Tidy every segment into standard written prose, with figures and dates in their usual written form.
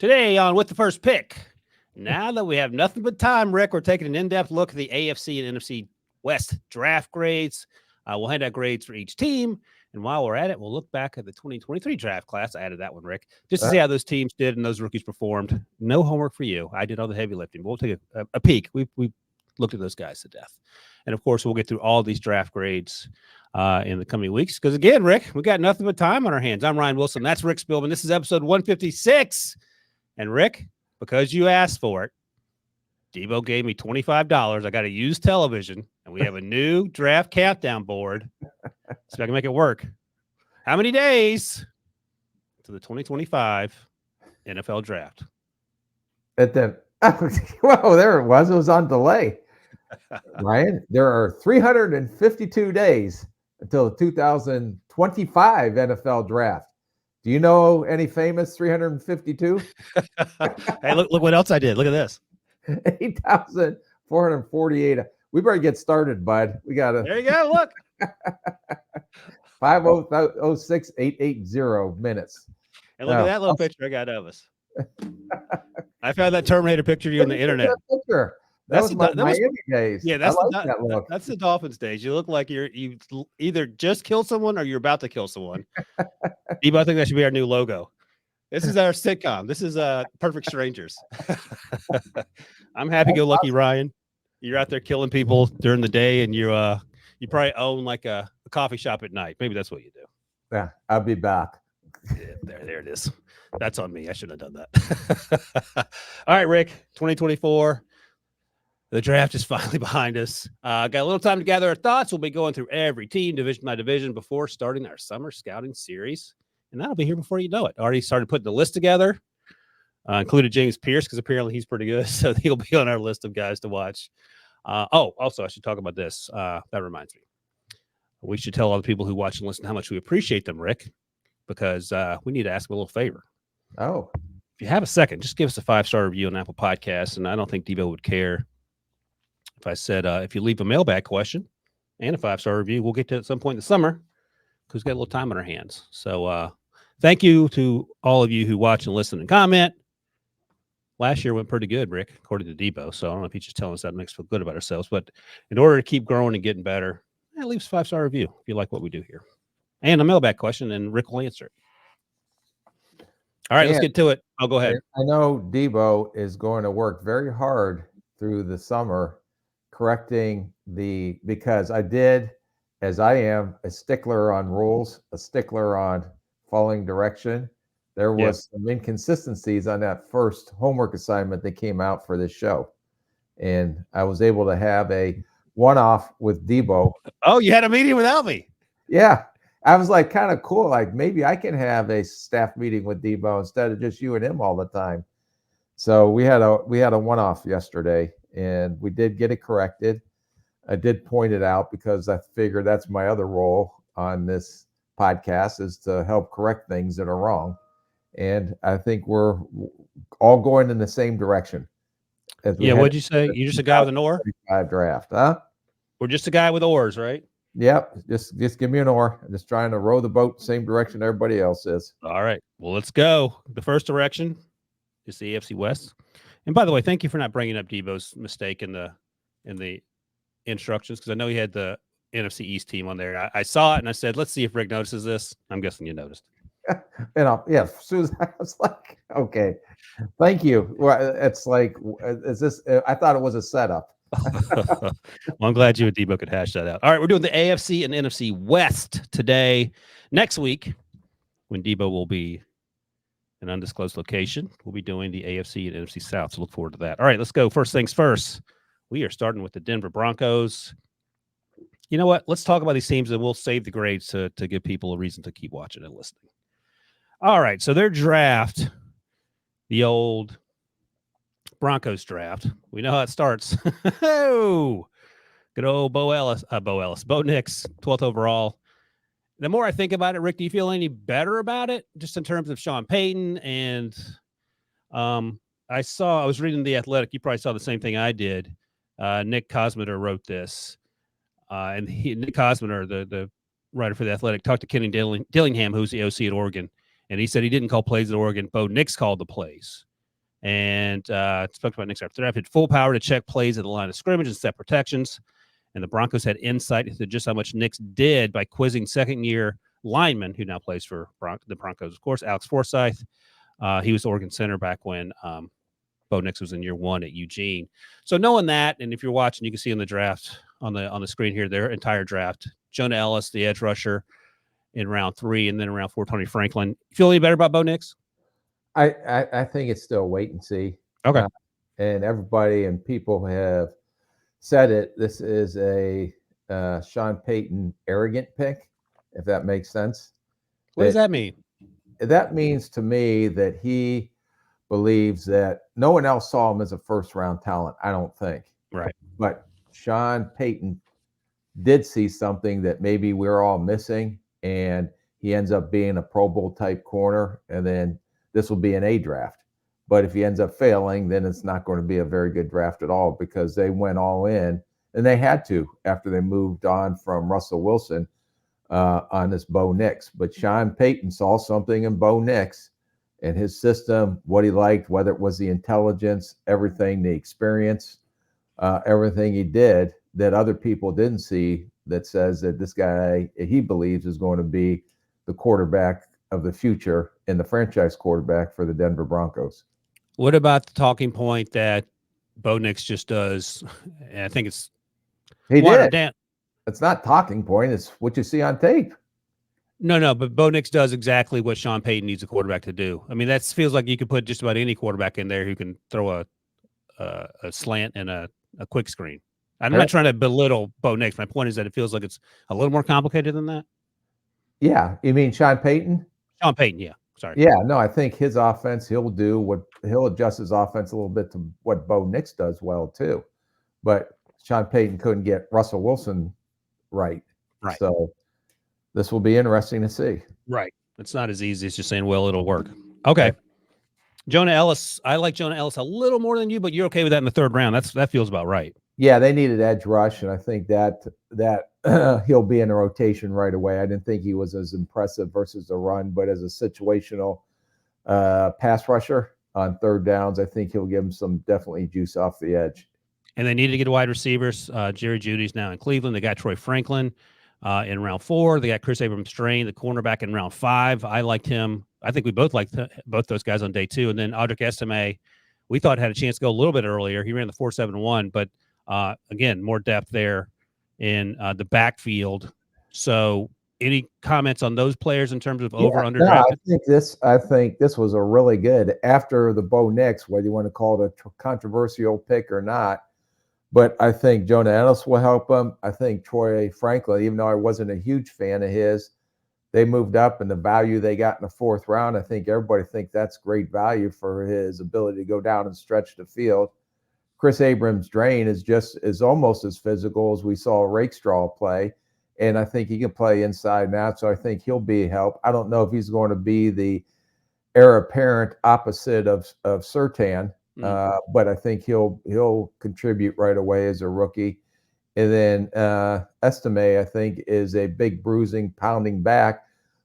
Today on With the First Pick, now that we have nothing but time, Rick, we're taking an in-depth look at the AFC and NFC West draft grades. We'll hand out grades for each team. And while we're at it, we'll look back at the 2023 draft class. I added that one, Rick, just to see how those teams did and those rookies performed. No homework for you. I did all the heavy lifting. But we'll take a peek. We looked at those guys to death. And, of course, we'll get through all these draft grades in the coming weeks. Because, again, Rick, we got nothing but time on our hands. I'm Ryan Wilson. That's Rick Spielman. This is episode 156. And, Rick, because you asked for it, Debo gave me $25. I got to use television, and we have a new draft countdown board. So I can make it work. How many days to the 2025 NFL draft? Whoa, there it was. It was on delay. Ryan, there are 352 days until the 2025 NFL draft. Do you know any famous 352? Hey, look what else I did. Look at this. 8,448. We better get started, bud. We got to. There you go. Look. 5:06,880 minutes. And look at that little picture I got of us. I found that Terminator picture of you on the internet. That was my Miami days. Yeah, that's the Dolphins days. You look like you either just killed someone or you're about to kill someone. Debo, I think that should be our new logo. This is our sitcom. This is Perfect Strangers. I'm happy-go-lucky Ryan. You're out there killing people during the day, and you probably own like a coffee shop at night. Maybe that's what you do. Yeah, I'll be back. Yeah, there it is. That's on me. I shouldn't have done that. All right, Rick, 2024. The draft is finally behind us. Got a little time to gather our thoughts. We'll be going through every team, division by division, before starting our summer scouting series. And that'll be here before you know it. Already started putting the list together. Included James Pierce, because apparently he's pretty good. So he'll be on our list of guys to watch. Also, I should talk about this. That reminds me. We should tell all the people who watch and listen how much we appreciate them, Rick, because we need to ask them a little favor. Oh. If you have a second, just give us a 5-star review on Apple Podcasts. And I don't think Debo would care if I said, if you leave a mailbag question and a 5-star review, we'll get to it at some point in the summer because we've got a little time on our hands. So thank you to all of you who watch and listen and comment. Last year went pretty good, Rick, according to Debo. So I don't know if he's just telling us that makes us feel good about ourselves. But in order to keep growing and getting better, leave us a 5-star review if you like what we do here. And a mailbag question, and Rick will answer it. All right, let's get to it. I'll go ahead. I know Debo is going to work very hard through the summer correcting because I did, as I am, a stickler on rules, a stickler on following direction. There was some inconsistencies on that first homework assignment that came out for this show. And I was able to have a one-off with Debo. Oh, you had a meeting without me? Yeah. I was like kind of cool. Like maybe I can have a staff meeting with Debo instead of just you and him all the time. So we had a one-off yesterday, and we did get it corrected. I did point it out because I figured that's my other role on this podcast is to help correct things that are wrong. And I think we're all going in the same direction. Yeah, what'd you say? You're just a guy with an oar? Draft, huh? We're just a guy with oars, right? Yep. Just give me an oar. I'm just trying to row the boat the same direction everybody else is. All right. Well, let's go. The first direction is the AFC West. And by the way, thank you for not bringing up Debo's mistake in the instructions, because I know he had the NFC East team on there. I saw it and I said, let's see if Rick notices this. I'm guessing you noticed. As soon as I was like, okay, thank you. Well, it's like, is this? I thought it was a setup. Well, I'm glad you and Debo could hash that out. All right, we're doing the AFC and NFC West today. Next week, when Debo will be in an undisclosed location, we'll be doing the AFC and NFC South. So look forward to that. All right, let's go. First things first. We are starting with the Denver Broncos. You know what? Let's talk about these teams, and we'll save the grades to give people a reason to keep watching and listening. All right, so their draft, the old Broncos draft. We know how it starts. Oh, good old Bo Nix, 12th overall. The more I think about it, Rick, do you feel any better about it, just in terms of Sean Payton? And I was reading The Athletic. You probably saw the same thing I did. Nick Kosmider wrote this. And Nick Kosmider, the writer for The Athletic, talked to Kenny Dillingham, who's the OC at Oregon. And he said he didn't call plays at Oregon. Bo Nix called the plays. And spoke about Nick's after draft. Had full power to check plays at the line of scrimmage and set protections. And the Broncos had insight into just how much Nix did by quizzing second-year lineman, who now plays for the Broncos, of course, Alex Forsyth. He was Oregon center back when Bo Nix was in year one at Eugene. So knowing that, and if you're watching, you can see in the draft on the screen here, their entire draft. Jonah Ellis, the edge rusher, in round 3, and then around 4, Tony Franklin. You feel any better about Bo Nix? I think it's still wait and see. Okay. And everybody and people have said it. This is a Sean Payton arrogant pick, if that makes sense. What does that mean? That means to me that he believes that no one else saw him as a first-round talent, I don't think. Right. But Sean Payton did see something that maybe we're all missing, and he ends up being a Pro Bowl type corner, and then this will be an A draft. But if he ends up failing, then it's not going to be a very good draft at all, because they went all in, and they had to after they moved on from Russell Wilson on this Bo Nix. But Sean Payton saw something in Bo Nix and his system, what he liked, whether it was the intelligence, everything, the experience, everything he did that other people didn't see, that says that this guy, he believes, is going to be the quarterback of the future and the franchise quarterback for the Denver Broncos. What about the talking point that Bo Nix just does? And I think it's he did. Down. It's not talking point. It's what you see on tape. No, but Bo Nix does exactly what Sean Payton needs a quarterback to do. I mean, that feels like you could put just about any quarterback in there who can throw a slant and a quick screen. I'm not trying to belittle Bo Nix. My point is that it feels like it's a little more complicated than that. Yeah. You mean Sean Payton? Sean Payton, yeah. Sorry. Yeah, no, I think his offense, he'll adjust his offense a little bit to what Bo Nix does well too. But Sean Payton couldn't get Russell Wilson right. So this will be interesting to see. Right. It's not as easy as just saying, well, it'll work. Okay. Right. Jonah Ellis. I like Jonah Ellis a little more than you, but you're okay with that in the 3rd round. That feels about right. Yeah, they needed edge rush, and I think that he'll be in a rotation right away. I didn't think he was as impressive versus the run, but as a situational pass rusher on 3rd downs, I think he'll give him some definitely juice off the edge. And they needed to get wide receivers. Jerry Jeudy's now in Cleveland. They got Troy Franklin in round 4. They got Chris Abrams-Strain, the cornerback, in round 5. I liked him. I think we both liked both those guys on day 2. And then Audric Estime, we thought had a chance to go a little bit earlier. He ran the 4.71, but again, more depth there in the backfield. So any comments on those players in terms of over-under drafted? I think this was a really good, after the Bo Nix, whether you want to call it a controversial pick or not. But I think Jonah Ellis will help him. I think Troy Franklin, even though I wasn't a huge fan of his, they moved up, and the value they got in the 4th round, I think everybody thinks that's great value for his ability to go down and stretch the field. Chris Abrams-Drain is almost as physical as we saw Rakestraw play, and I think he can play inside and out, so I think he'll be a help. I don't know if he's going to be the heir apparent opposite of Surtain, but I think he'll contribute right away as a rookie. And then Estime, I think, is a big bruising, pounding back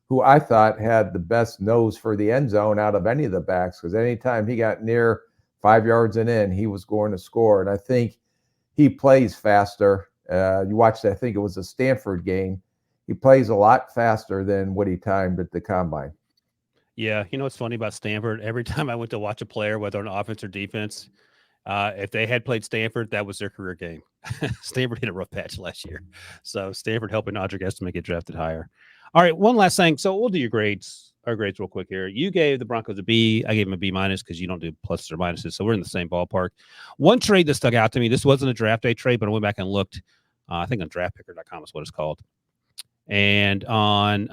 who I thought had the best nose for the end zone out of any of the backs, because anytime he got near 5 yards and in, he was going to score. And I think he plays faster. You watched, I think it was a Stanford game. He plays a lot faster than what he timed at the combine. Yeah, you know what's funny about Stanford? Every time I went to watch a player, whether on offense or defense, if they had played Stanford, that was their career game. Stanford hit a rough patch last year. So Stanford helping Audric Estime get drafted higher. All right, one last thing. So we'll do your grades, our grades real quick here. You gave the Broncos a B. I gave them a B- because you don't do pluses or minuses. So we're in the same ballpark. One trade that stuck out to me, this wasn't a draft day trade, but I went back and looked. I think on draftpicker.com is what it's called. And on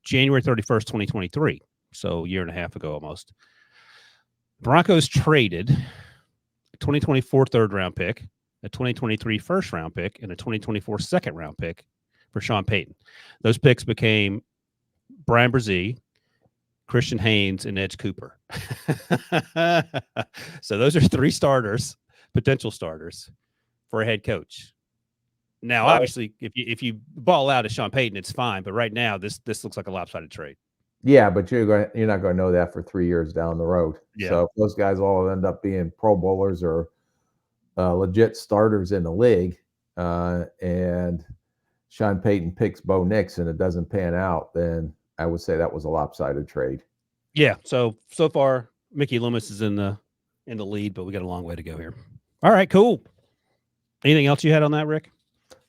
January 31st, 2023, so a year and a half ago almost, Broncos traded a 2024 3rd-round pick, a 2023 1st-round pick, and a 2024 2nd-round pick for Sean Payton. Those picks became Brian Brzee, Christian Haynes, and Edge Cooper. So those are 3 starters, potential starters, for a head coach. Now, obviously, if you ball out as Sean Payton, it's fine. But right now, this looks like a lopsided trade. Yeah, but you're not going to know that for 3 years down the road. Yeah. So if those guys all end up being Pro Bowlers or legit starters in the league, and Sean Payton picks Bo Nix and it doesn't pan out, then I would say that was a lopsided trade. Yeah. So far, Mickey Loomis is in the lead, but we got a long way to go here. All right, cool. Anything else you had on that, Rick?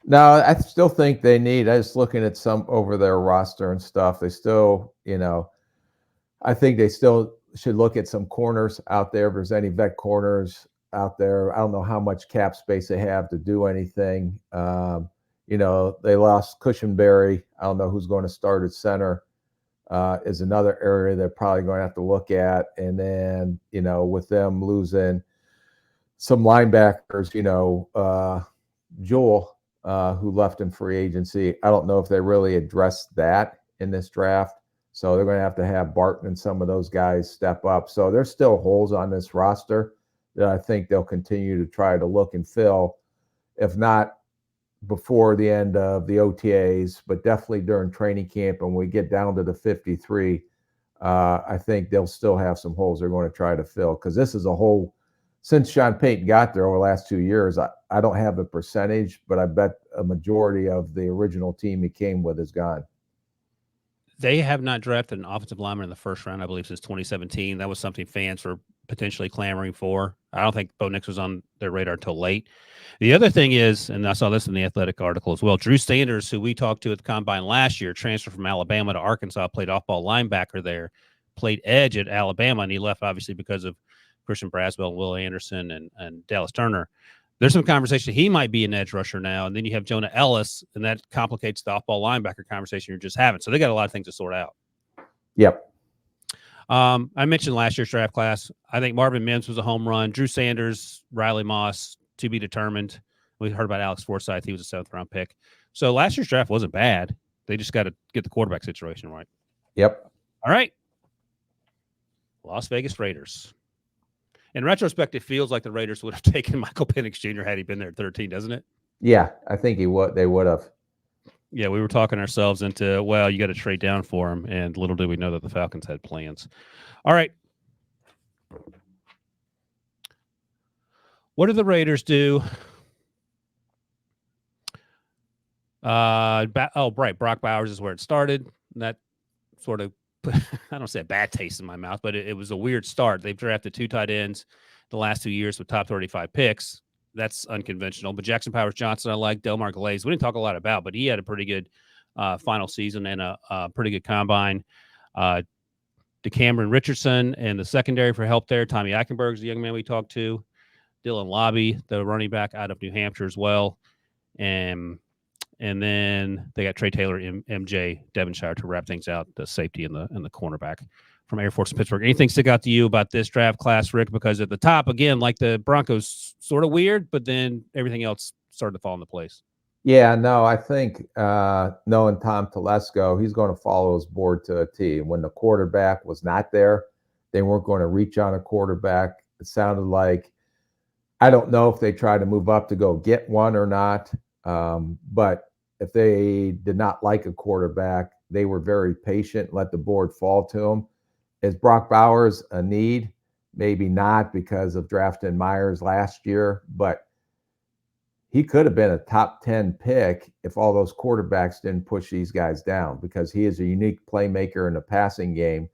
No, I still think they need. I was looking at some over their roster and stuff. They still, I think they still should look at some corners out there. If there's any vet corners out there, I don't know how much cap space they have to do anything. They lost Cushenberry. I don't know who's going to start at center. Is another area they're probably going to have to look at. And then, with them losing some linebackers, Jewell, who left in free agency, I don't know if they really addressed that in this draft. So they're going to have Barton and some of those guys step up. So there's still holes on this roster that I think they'll continue to try to look and fill, if not before the end of the OTAs, but definitely during training camp. And when we get down to the 53, I think they'll still have some holes they're going to try to fill, because this is a whole, since Sean Payton got there over the last 2 years, I don't have a percentage, but I bet a majority of the original team he came with is gone. They have not drafted an offensive lineman in the first round, I believe, since 2017. That was something fans were potentially clamoring for. I don't think Bo Nix was on their radar until late. The other thing is, and I saw this in the Athletic article as well, Drew Sanders, who we talked to at the Combine last year, transferred from Alabama to Arkansas, played off-ball linebacker there, played edge at Alabama, and he left obviously because of Christian Braswell, Will Anderson, and Dallas Turner. There's some conversation he might be an edge rusher now, and then you have Jonah Ellis, and that complicates the off-ball linebacker conversation you're just having. So they got a lot of things to sort out. Yep. I mentioned last year's draft class. I think Marvin Mims was a home run. Drew Sanders, Riley Moss, to be determined. We heard about Alex Forsythe. He was a 7th-round pick. So last year's draft wasn't bad. They just got to get the quarterback situation right. Yep. All right. Las Vegas Raiders. In retrospect, it feels like the Raiders would have taken Michael Penix Jr. had he been there at 13, doesn't it? Yeah, I think they would have. Yeah, we were talking ourselves into, well, you got to trade down for him, and little did we know that the Falcons had plans. All right. What do the Raiders do? Right. Brock Bowers is where it started. And that sort of put, I don't say a bad taste in my mouth, but it was a weird start. They've drafted 2 tight ends the last 2 years with top 35 picks. That's unconventional. But Jackson Powers Johnson, I like. Delmar Glaze, we didn't talk a lot about, but he had a pretty good final season and a pretty good combine. DeCameron Richardson and the secondary for help there. Tommy Eichenberg is the young man we talked to. Dylan Lobby, the running back out of New Hampshire as well. And then they got Trey Taylor, MJ Devonshire to wrap things out, the safety and the cornerback from Air Force Pittsburgh. Anything stick out to you about this draft class, Rick? Because at the top, again, like the Broncos, sort of weird, but then everything else started to fall into place. Yeah, no, I think knowing Tom Telesco, he's going to follow his board to a T. When the quarterback was not there, they weren't going to reach on a quarterback. It sounded like, I don't know if they tried to move up to go get one or not, but if they did not like a quarterback, they were very patient, let the board fall to them. Is Brock Bowers a need? Maybe not, because of drafting Myers last year, but he could have been a top 10 pick if all those quarterbacks didn't push these guys down, because he is a unique playmaker in the passing game.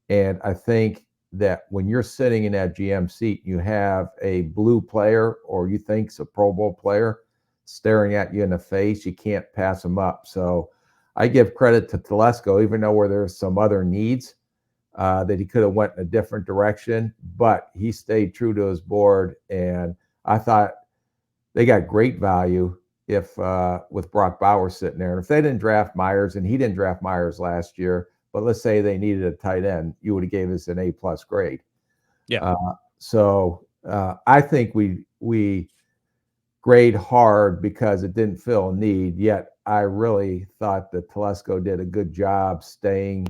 And I think that when you're sitting in that GM seat, you have a blue player, or you think's a Pro Bowl player, staring at you in the face, you can't pass him up. So I give credit to Telesco, even though where there's some other needs that he could have went in a different direction, but he stayed true to his board. And I thought they got great value if with Brock Bowers sitting there. And if they didn't draft Myers, and he didn't draft Myers last year, but let's say they needed a tight end, you would have gave us an A+ grade. Yeah. So I think we grade hard because it didn't fill a need. Yet I really thought that Telesco did a good job staying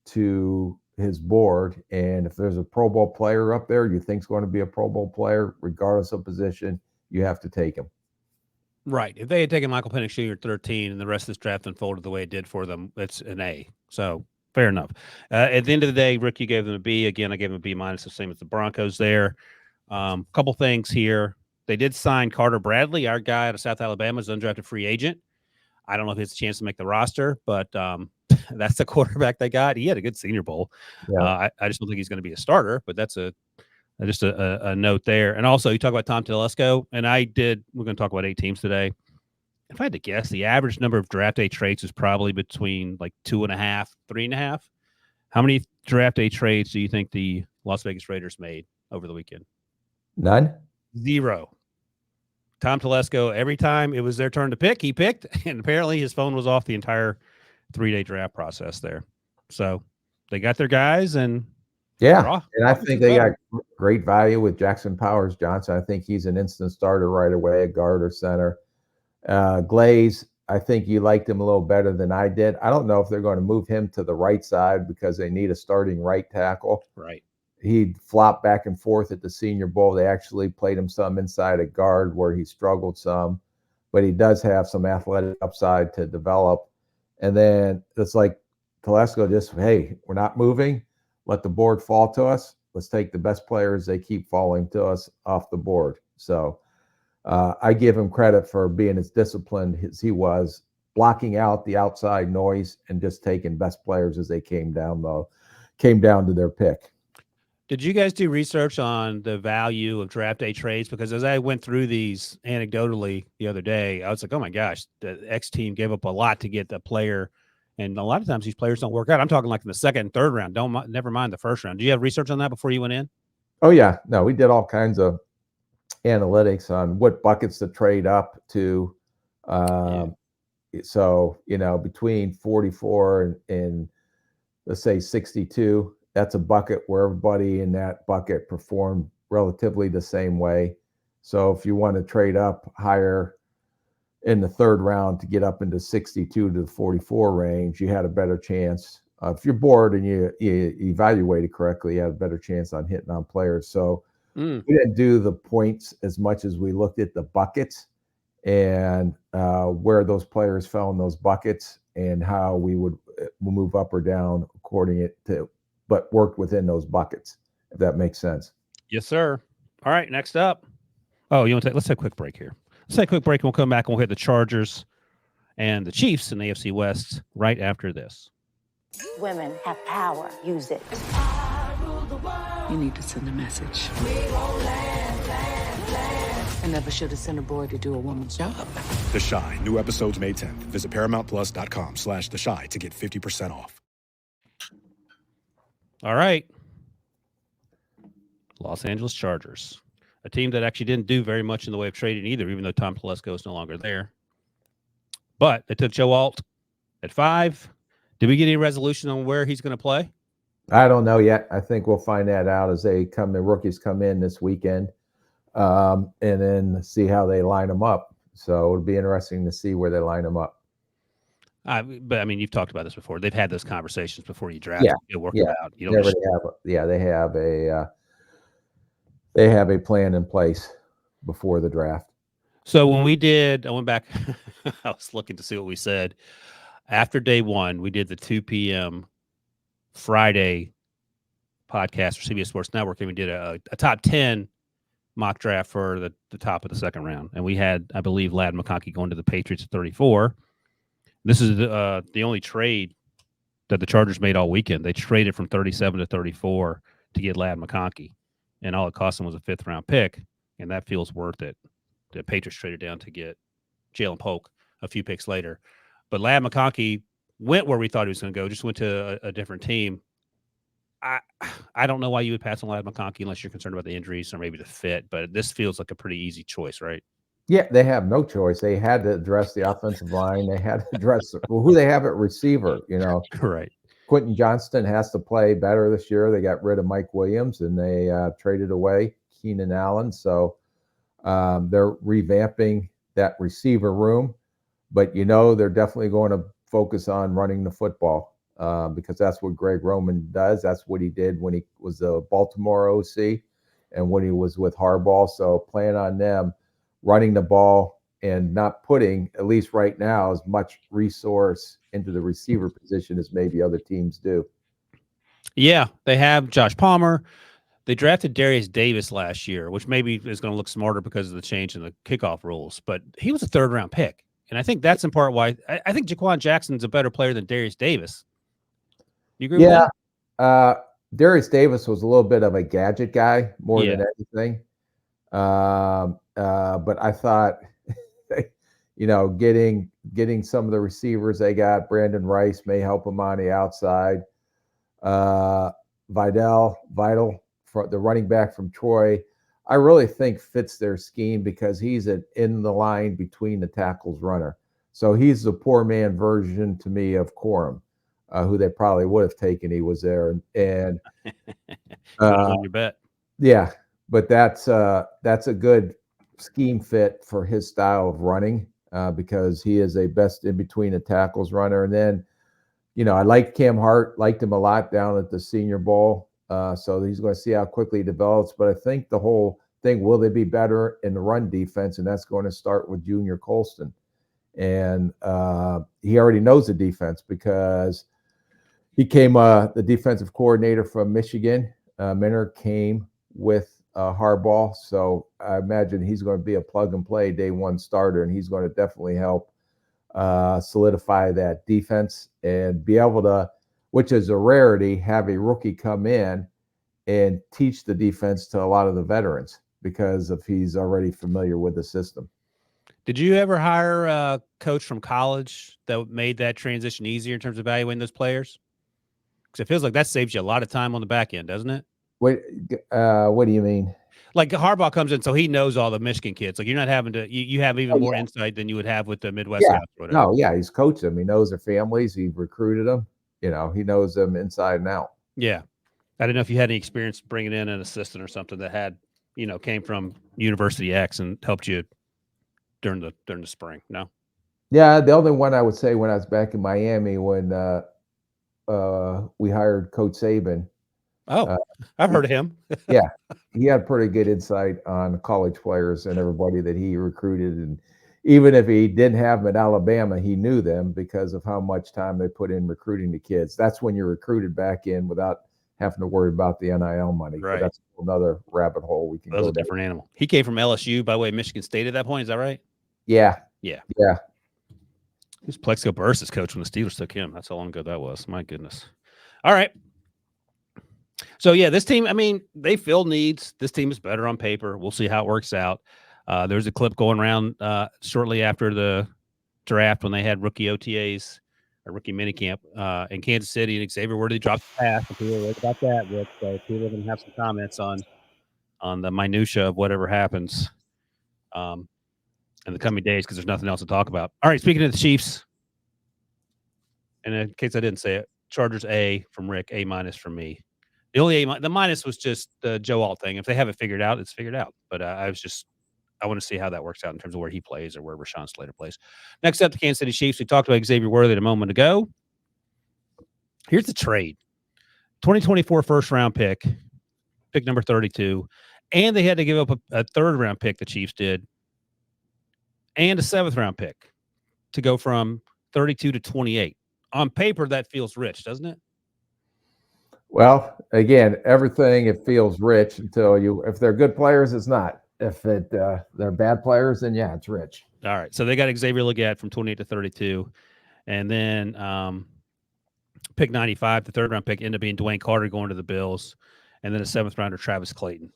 to his board. And if there's a Pro Bowl player up there you think's going to be a Pro Bowl player, regardless of position, you have to take him. Right. If they had taken Michael Penix Jr. at 13 and the rest of this draft unfolded the way it did for them, it's an A. So Fair enough. At the end of the day, Rick, you gave them a B. Again, I gave them a B minus, the same as the Broncos there. Couple things here. They did sign Carter Bradley, our guy out of South Alabama, is an undrafted free agent. I don't know if he has a chance to make the roster, but that's the quarterback they got. He had a good Senior Bowl. Yeah. I just don't think he's going to be a starter, but that's just a note there. And also, you talk about Tom Telesco, and we're going to talk about 8 teams today. If I had to guess, the average number of draft day trades is probably between like 2.5, 3.5. How many draft day trades do you think the Las Vegas Raiders made over the weekend? None? 0. Tom Telesco, every time it was their turn to pick, he picked, and apparently his phone was off the entire 3-day draft process there. So they got their guys, and yeah, and I think they got great value with Jackson Powers Johnson. I think he's an instant starter right away, a guard or center. Glaze, I think you liked him a little better than I did. I don't know if they're going to move him to the right side because they need a starting right tackle. Right. He flopped back and forth at the Senior Bowl. They actually played him some inside a guard where he struggled some, but he does have some athletic upside to develop. And then it's like Telesco just, hey, we're not moving. Let the board fall to us. Let's take the best players. They keep falling to us off the board. So I give him credit for being as disciplined as he was, blocking out the outside noise and just taking best players as they came down to their pick. Did you guys do research on the value of draft day trades? Because as I went through these anecdotally the other day, I was like, oh my gosh, the X team gave up a lot to get the player. And a lot of times these players don't work out. I'm talking like in the second and third round. Never mind the first round. Do you have research on that before you went in? Oh yeah, no, we did all kinds of analytics on what buckets to trade up to. So, between 44 and let's say 62, that's a bucket where everybody in that bucket performed relatively the same way. So if you want to trade up higher in the third round to get up into 62 to the 44 range, you had a better chance. If you're bored and you evaluate it correctly, you have a better chance on hitting on players. So we didn't do the points as much as we looked at the buckets and where those players fell in those buckets and how we would move up or down according to, but worked within those buckets, if that makes sense. Yes, sir. All right, next up. Oh, let's take a quick break here. Let's take a quick break and we'll come back and we'll hit the Chargers and the Chiefs in the AFC West right after this. Women have power. Use it. You need to send a message. I never should have sent a boy to do a woman's job. The Chi. New episodes May 10th. Visit ParamountPlus.com/The Chi to get 50% off. All right. Los Angeles Chargers. A team that actually didn't do very much in the way of trading either, even though Tom Telesco is no longer there. But they took Joe Alt at 5. Did we get any resolution on where he's going to play? I don't know yet. I think we'll find that out as the rookies come in this weekend, and then see how they line them up. So it'll be interesting to see where they line them up. But I mean, you've talked about this before. They've had those conversations before you draft. Yeah, You work it out. You they have a plan in place before the draft. So when I went back. I was looking to see what we said after day one. We did the 2 p.m. Friday podcast for CBS Sports Network, and we did a top 10 mock draft for the top of the second round. And we had, I believe, Ladd McConkey going to the Patriots at 34. This is the only trade that the Chargers made all weekend. They traded from 37 to 34 to get Ladd McConkey, and all it cost them was a 5th round pick, and that feels worth it. The Patriots traded down to get Jalen Polk a few picks later. But Ladd McConkey went where we thought he was going to go, just went to a different team. I don't know why you would pass on Ladd McConkey unless you're concerned about the injuries or maybe the fit, but this feels like a pretty easy choice, right? Yeah, they have no choice. They had to address the offensive line. They had to address who they have at receiver. Right. Quentin Johnston has to play better this year. They got rid of Mike Williams and they traded away Keenan Allen. So they're revamping that receiver room. But, they're definitely going to focus on running the football because that's what Greg Roman does. That's what he did when he was a Baltimore OC and when he was with Harbaugh. So plan on them running the ball and not putting, at least right now, as much resource into the receiver position as maybe other teams do. Yeah, they have Josh Palmer. They drafted Darius Davis last year, which maybe is going to look smarter because of the change in the kickoff rules. But he was a third-round pick, and I think that's in part why I think Jaquan Jackson's a better player than Darius Davis. You agree with that? Darius Davis was a little bit of a gadget guy more Yeah. than anything. But I thought, getting some of the receivers they got, Brandon Rice may help them on the outside. Vital, for the running back from Troy, I really think fits their scheme because he's in the line between the tackles runner. So he's the poor man version to me of Corum, who they probably would have taken. He was there, and on your bet. Yeah, but that's a good scheme fit for his style of running because he is a best in between the tackles runner. And then, I liked Cam Hart, liked him a lot down at the Senior Bowl. So he's going to see how quickly he develops. But I think the whole thing, will they be better in the run defense? And that's going to start with Junior Colston. And he already knows the defense because he came the defensive coordinator from Michigan. Minner came with Harbaugh. So I imagine he's going to be a plug and play day one starter, and he's going to definitely help solidify that defense and be able to, which is a rarity, have a rookie come in and teach the defense to a lot of the veterans because he's already familiar with the system. Did you ever hire a coach from college that made that transition easier in terms of evaluating those players? Because it feels like that saves you a lot of time on the back end, doesn't it? What do you mean? Like Harbaugh comes in, so he knows all the Michigan kids. Like you're not having to, you have even more insight than you would have with the Midwest guys. No, he's coached them. He knows their families. He recruited them. He knows them inside and out. Yeah. I didn't know if you had any experience bringing in an assistant or something that had, came from University X and helped you during the spring. No. Yeah, the only one I would say when I was back in Miami when we hired Coach Saban. Oh, I've heard of him. Yeah, he had pretty good insight on college players and everybody that he recruited. And even if he didn't have them at Alabama, he knew them because of how much time they put in recruiting the kids. That's when you're recruited back in without having to worry about the NIL money. Right. But that's another rabbit hole we can go down. That's a different animal. He came from LSU, by the way, Michigan State at that point. Is that right? Yeah. He was Plexico Burris' coach when the Steelers took him. That's how long ago that was. My goodness. All right. So, yeah, this team, they fill needs. This team is better on paper. We'll see how it works out. There's a clip going around shortly after the draft when they had rookie OTAs or rookie minicamp in Kansas City, and Xavier Worthy dropped the pass. And people were about that. So people are going to have some comments on the minutia of whatever happens in the coming days because there's nothing else to talk about. All right, speaking of the Chiefs, and in case I didn't say it, Chargers A from Rick, A- from me. The only the minus was just the Joe Alt thing. If they have it figured out, it's figured out. But I want to see how that works out in terms of where he plays or where Rashawn Slater plays. Next up, the Kansas City Chiefs. We talked about Xavier Worthy a moment ago. Here's the trade. 2024 first-round pick number 32, and they had to give up a third-round pick, the Chiefs did, and a seventh-round pick to go from 32 to 28. On paper, that feels rich, doesn't it? Well, again, everything, it feels rich until if they're good players, it's not. If they're bad players, then yeah, it's rich. All right. So they got Xavier Legette from 28 to 32. And then pick 95, the third round pick, ended up being Dwayne Carter going to the Bills. And then a seventh rounder, Travis Clayton,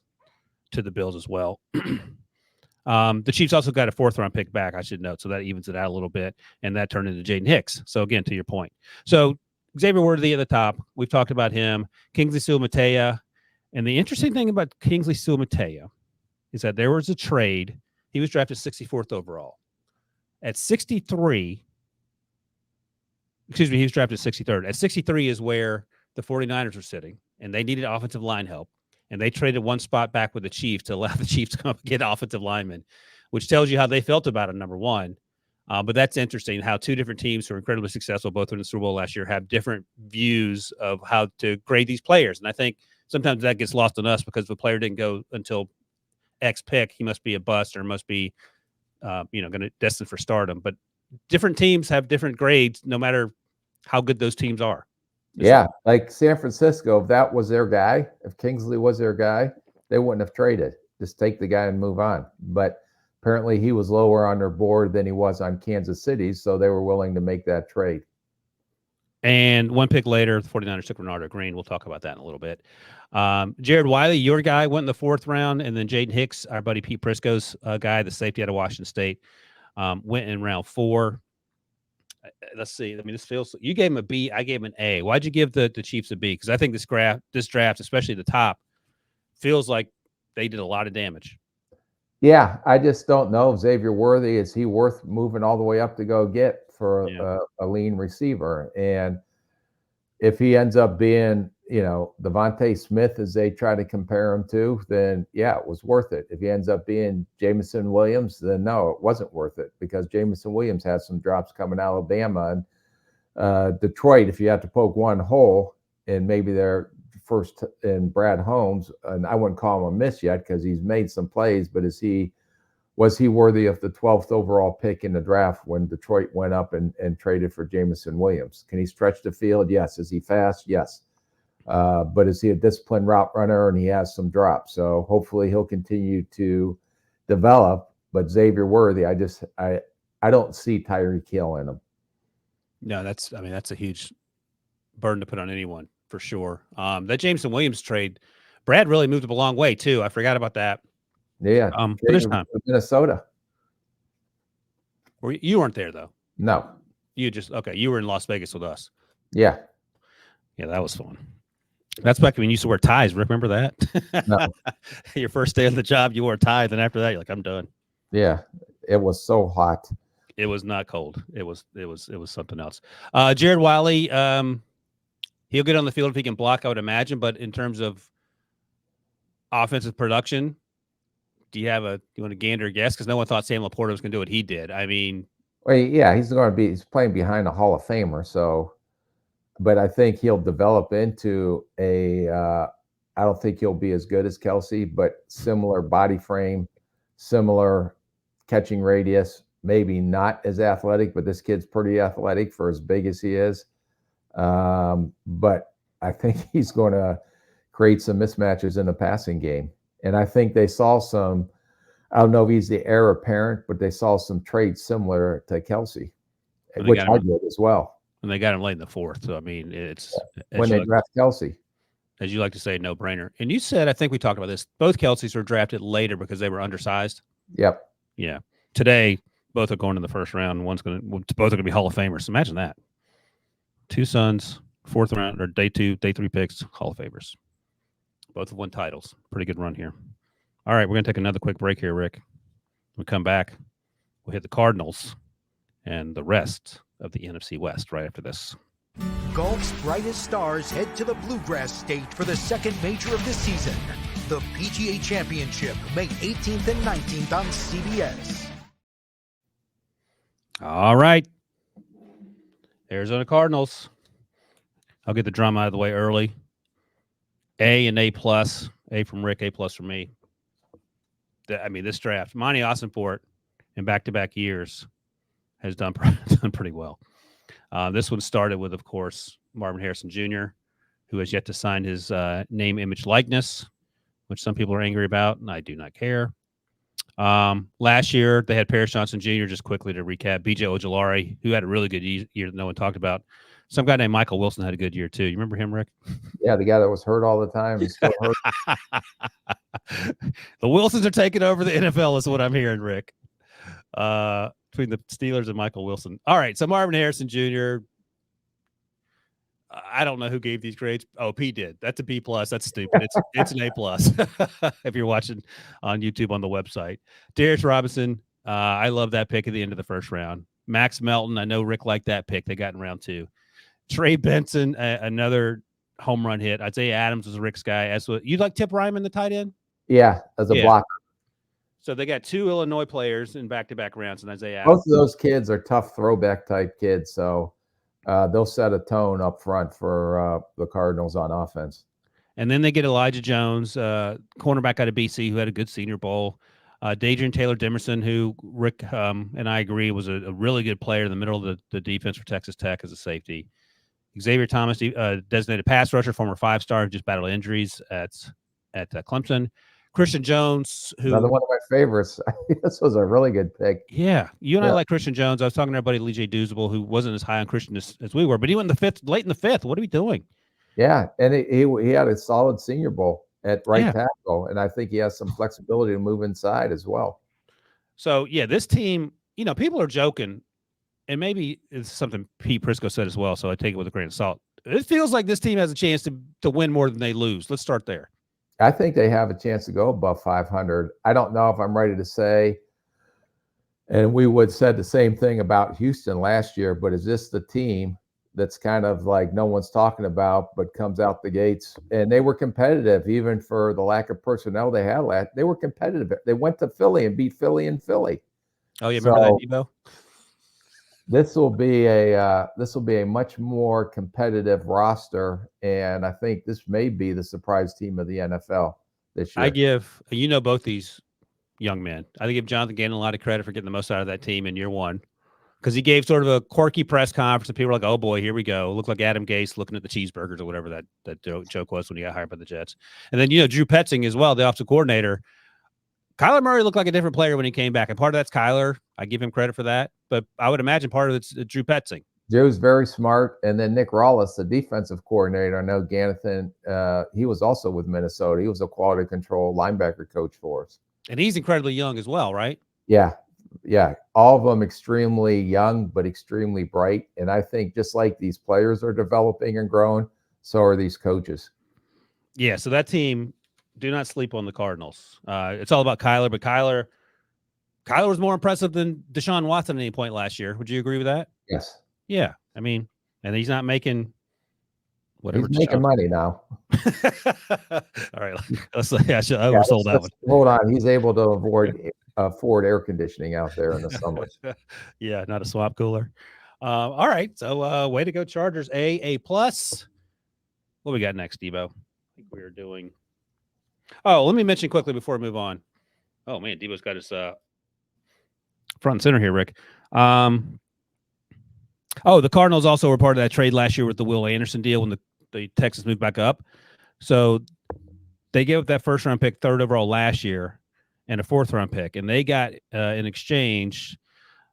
to the Bills as well. The Chiefs also got a fourth round pick back, I should note. So that evens it out a little bit. And that turned into Jaden Hicks. So again, to your point. So Xavier Worthy at the top. We've talked about him. Kingsley Suamatea. And the interesting thing about Kingsley Suamatea is that there was a trade. He was drafted 64th overall. At 63, he was drafted 63rd. At 63 is where the 49ers were sitting, and they needed offensive line help. And they traded one spot back with the Chiefs to allow the Chiefs to come up and get offensive linemen, which tells you how they felt about it, number one. But that's interesting how two different teams who are incredibly successful, both in the Super Bowl last year, have different views of how to grade these players. And I think sometimes that gets lost on us because if a player didn't go until X pick, he must be a bust or must be going to destined for stardom. But different teams have different grades, no matter how good those teams are. Yeah, like San Francisco, if that was their guy, if Kingsley was their guy, they wouldn't have traded. Just take the guy and move on. But apparently he was lower on their board than he was on Kansas City, so they were willing to make that trade. And one pick later, the 49ers took Renardo Green. We'll talk about that in a little bit. Jared Wiley, your guy, went in the 4th round, and then Jaden Hicks, our buddy Pete Prisco's guy, the safety out of Washington State, went in round 4. Let's see. I mean, this feels. You gave him a B. I gave him an A. Why'd you give the Chiefs a B? Because I think this draft, especially the top, feels like they did a lot of damage. Yeah, I just don't know. Xavier Worthy, is he worth moving all the way up to go get for a lean receiver? And if he ends up being, Devontae Smith, as they try to compare him to, then yeah, it was worth it. If he ends up being Jameson Williams, then no, it wasn't worth it, because Jameson Williams has some drops coming out of Alabama. And Detroit, if you have to poke one hole, and maybe they're first in Brad Holmes, and I wouldn't call him a miss yet because he's made some plays, but was he worthy of the 12th overall pick in the draft when Detroit went up and traded for Jameson Williams? Can he stretch the field? Yes. Is he fast? Yes. But is he a disciplined route runner? And he has some drops. So hopefully he'll continue to develop. But Xavier Worthy, I don't see Tyreek Hill in him. No, that's a huge burden to put on anyone, for sure. That Jameson Williams trade, Brad really moved him a long way too. I forgot about that. Yeah. This time, Minnesota. You weren't there though. No. You were in Las Vegas with us. Yeah. Yeah, that was fun. That's back when you used to wear ties. Remember that? No. Your first day on the job, you wore a tie. Then after that, you're like, I'm done. Yeah. It was so hot. It was not cold. It was something else. Jared Wiley, he'll get on the field if he can block, I would imagine. But in terms of offensive production, do you want to gander a guess? Because no one thought Sam Laporta was going to do what he did. I mean, well, yeah, he's playing behind a Hall of Famer. So, but I think he'll develop into I don't think he'll be as good as Kelsey, but similar body frame, similar catching radius, maybe not as athletic, but this kid's pretty athletic for as big as he is. But I think he's going to create some mismatches in the passing game. And I think they saw some, I don't know if he's the heir apparent, but they saw some traits similar to Kelsey, which I did as well. And they got him late in the 4th. So, I mean, it's when they draft Kelsey. As you like to say, no brainer. And you said, I think we talked about this, both Kelseys were drafted later because they were undersized. Yep. Yeah. Today, both are going in the 1st round. Both are going to be Hall of Famers. Imagine that. 2 sons, 4th round, or day 3 picks, Hall of Famers. Both have won titles. Pretty good run here. All right, we're going to take another quick break here, Rick. When we come back, we'll hit the Cardinals and the rest of the NFC West right after this. Golf's brightest stars head to the Bluegrass State for the second major of the season, the PGA Championship, May 18th and 19th on CBS. All right. Arizona Cardinals. I'll get the drama out of the way early. A and A+. A from Rick, A+ from me. I mean, this draft, Monty Ossenfort in back-to-back years has done pretty well. This one started with, of course, Marvin Harrison Jr., who has yet to sign his name, image, likeness, which some people are angry about, and I do not care. Last year, they had Paris Johnson Jr., just quickly to recap, B.J. Ojulari, who had a really good year that no one talked about. Some guy named Michael Wilson had a good year, too. You remember him, Rick? Yeah, the guy that was hurt all the time. He's still hurt. The Wilsons are taking over the NFL is what I'm hearing, Rick. Between the Steelers and Michael Wilson. All right, so Marvin Harrison Jr., I don't know who gave these grades. Oh, P did. That's a B+. That's stupid. It's an A+ if you're watching on YouTube on the website. Darius Robinson, I love that pick at the end of the 1st round. Max Melton, I know Rick liked that pick. They got in round 2. Trey Benson, another home run hit. Isaiah Adams was Rick's guy. You like Tip Ryman, the tight end? Yeah, as a blocker. So they got 2 Illinois players in back-to-back rounds, and Isaiah Adams. Both of those kids are tough throwback type kids, so they'll set a tone up front for the Cardinals on offense. And then they get Elijah Jones, cornerback out of BC, who had a good Senior Bowl. Dadrian Taylor-Demerson, who Rick and I agree was a really good player in the middle of the defense for Texas Tech as a safety. Xavier Thomas, designated pass rusher, former 5-star, who just battled injuries at Clemson. Christian Jones, who Another one of my favorites. This was a really good pick. Yeah, you and I like Christian Jones. I was talking to our buddy Lee J. Doosable, who wasn't as high on Christian as we were, but he went in the fifth, late in the fifth. What are we doing? Yeah, and he had a solid Senior Bowl at right tackle, and I think he has some flexibility to move inside as well. So, yeah, this team, people are joking, and maybe it's something Pete Prisco said as well, so I take it with a grain of salt. It feels like this team has a chance to win more than they lose. Let's start there. I think they have a chance to go above 500. I don't know if I'm ready to say, and we would said the same thing about Houston last year, but is this the team that's kind of like no one's talking about, but comes out the gates? And they were competitive, even for the lack of personnel they had last. They were competitive. They went to Philly and beat Philly in Philly. Oh, yeah, remember that, Debo? This will be a much more competitive roster, and I think this may be the surprise team of the NFL this year. I give both these young men. I give Jonathan Gannon a lot of credit for getting the most out of that team in year one, because he gave sort of a quirky press conference, and people were like, "Oh boy, here we go." Looked like Adam Gase looking at the cheeseburgers or whatever that joke was when he got hired by the Jets. And then Drew Petzing as well, the offensive coordinator. Kyler Murray looked like a different player when he came back, and part of that's Kyler. I give him credit for that, but I would imagine part of it's Drew Petzing. Drew's very smart, and then Nick Rawlis, the defensive coordinator. I know Ganathan, he was also with Minnesota. He was a quality control linebacker coach for us. And he's incredibly young as well, right? Yeah. All of them extremely young, but extremely bright. And I think just like these players are developing and growing, so are these coaches. Yeah, so that team, do not sleep on the Cardinals. It's all about Kyler, but Kyler was more impressive than Deshaun Watson at any point last year. Would you agree with that? Yes. Yeah. I mean, and he's not making whatever. He's making money now. All right. Let's say I oversold that one. Hold on. He's able to afford air conditioning out there in the summer. Yeah, not a swamp cooler. All right. So way to go, Chargers. A+. What we got next, Debo? I think we are doing. Oh, let me mention quickly before we move on. Oh man, Debo's got his front and center here, Rick. The Cardinals also were part of that trade last year with the Will Anderson deal when the Texans moved back up. So they gave up that first round pick, 3rd overall last year, and a 4th round pick, and they got in exchange.